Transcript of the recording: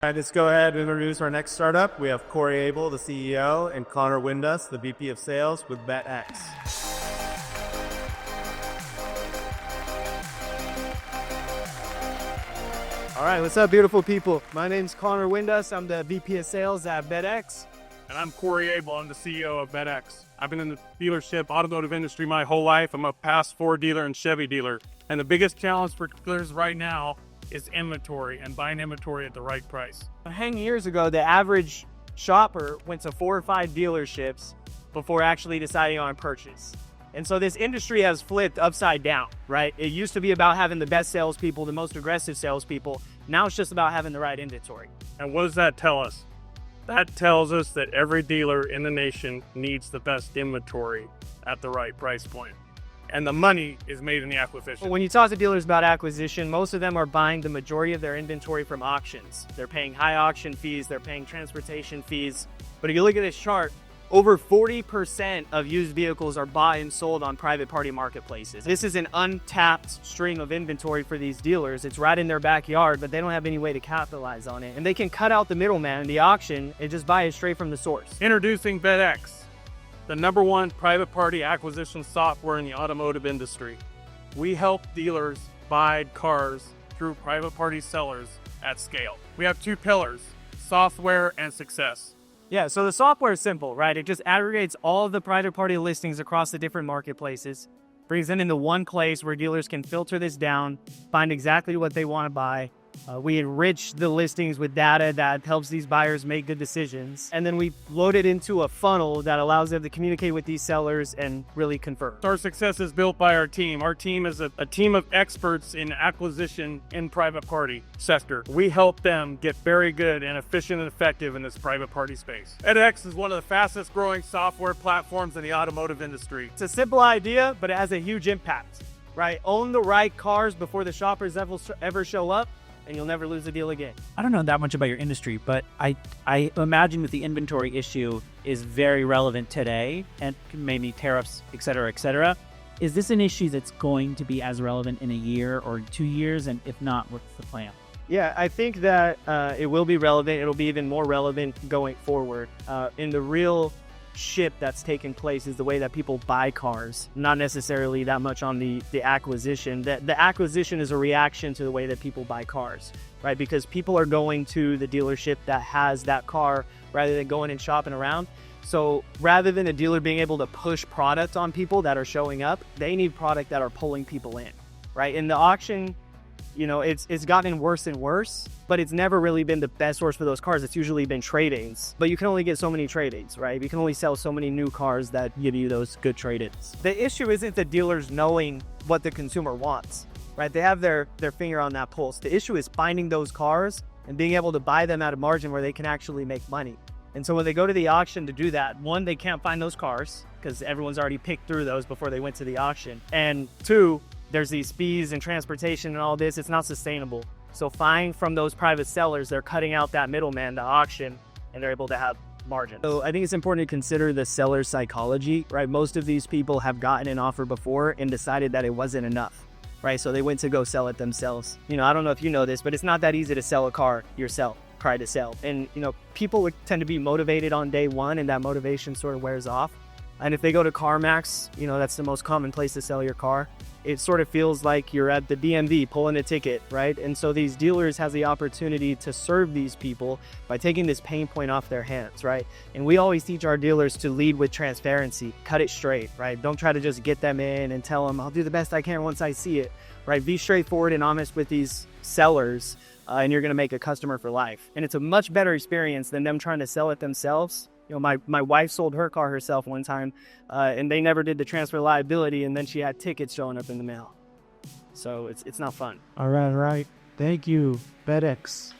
All right, let's go ahead and introduce our next startup. We have Corey Abel, the CEO, and Connor Windus, the VP of Sales with VettX. All right, what's up, beautiful people? My name's Connor Windus. I'm the VP of Sales at VettX. And I'm Corey Abel. I'm the CEO of VettX. I've been in the dealership automotive industry my whole life. I'm a past Ford dealer and Chevy dealer. And the biggest challenge for dealers right now is inventory and buying inventory at the right price. 10 years ago, the average shopper went to 4 or 5 dealerships before actually deciding on a purchase. And so this industry has flipped upside down, right? It used to be about having the best salespeople, the most aggressive salespeople. Now it's just about having the right inventory. And what does that tell us? That tells us that every dealer in the nation needs the best inventory at the right price point. And the money is made in the acquisition. When you talk to dealers about acquisition, most of them are buying the majority of their inventory from auctions. They're paying high auction fees, they're paying transportation fees. But if you look at this chart, over 40% of used vehicles are bought and sold on private party marketplaces. This is an untapped string of inventory for these dealers. It's right in their backyard, but they don't have any way to capitalize on it. And they can cut out the middleman in the auction and just buy it straight from the source. Introducing VettX, the #1 private party acquisition software in the automotive industry. We help dealers buy cars through private party sellers at scale. We have 2 pillars, software and success. Yeah, so the software is simple, right? It just aggregates all of the private party listings across the different marketplaces, brings them into one place where dealers can filter this down, find exactly what they want to buy. We enrich the listings with data that helps these buyers make good decisions. And then we load it into a funnel that allows them to communicate with these sellers and really convert. Our success is built by our team. Our team is a team of experts in acquisition in private party sector. We help them get very good and efficient and effective in this private party space. VettX is one of the fastest growing software platforms in the automotive industry. It's a simple idea, but it has a huge impact, right? Own the right cars before the shoppers ever show up, and you'll never lose a deal again. I don't know that much about your industry, but I imagine that the inventory issue is very relevant today, and maybe tariffs, et cetera, et cetera. Is this an issue that's going to be as relevant in a year or 2 years? And if not, what's the plan? Yeah, I think that it will be relevant. It'll be even more relevant going forward. In the real shift that's taken place is the way that people buy cars, not necessarily that much on the acquisition. The acquisition is a reaction to the way that people buy cars, right? Because people are going to the dealership that has that car rather than going and shopping around. So rather than a dealer being able to push product on people that are showing up, they need product that are pulling people in, right? In the auction, you know, it's gotten worse and worse, but it's never really been the best source for those cars. It's usually been trade-ins, but you can only get so many trade-ins, right? You can only sell so many new cars that give you those good trade-ins. The issue isn't the dealers knowing what the consumer wants, right? They have their finger on that pulse. The issue is finding those cars and being able to buy them at a margin where they can actually make money. And so when they go to the auction to do that, 1, they can't find those cars because everyone's already picked through those before they went to the auction. And 2, there's these fees and transportation and all this. It's not sustainable. So buying from those private sellers, they're cutting out that middleman, the auction, and they're able to have margin. So I think it's important to consider the seller's psychology, right? Most of these people have gotten an offer before and decided that it wasn't enough, right? So they went to go sell it themselves. You know, I don't know if you know this, but it's not that easy to sell a car yourself, try to sell. And, you know, people tend to be motivated on day one, and that motivation sort of wears off. And if they go to CarMax, you know, that's the most common place to sell your car. It sort of feels like you're at the DMV pulling a ticket, right? And so these dealers have the opportunity to serve these people by taking this pain point off their hands, right? And we always teach our dealers to lead with transparency, cut it straight, right? Don't try to just get them in and tell them, I'll do the best I can once I see it, right? Be straightforward and honest with these sellers, and you're gonna make a customer for life. And it's a much better experience than them trying to sell it themselves. You know, my wife sold her car herself one time, and they never did the transfer liability, and then she had tickets showing up in the mail. So it's not fun. All right. Thank you, VettX.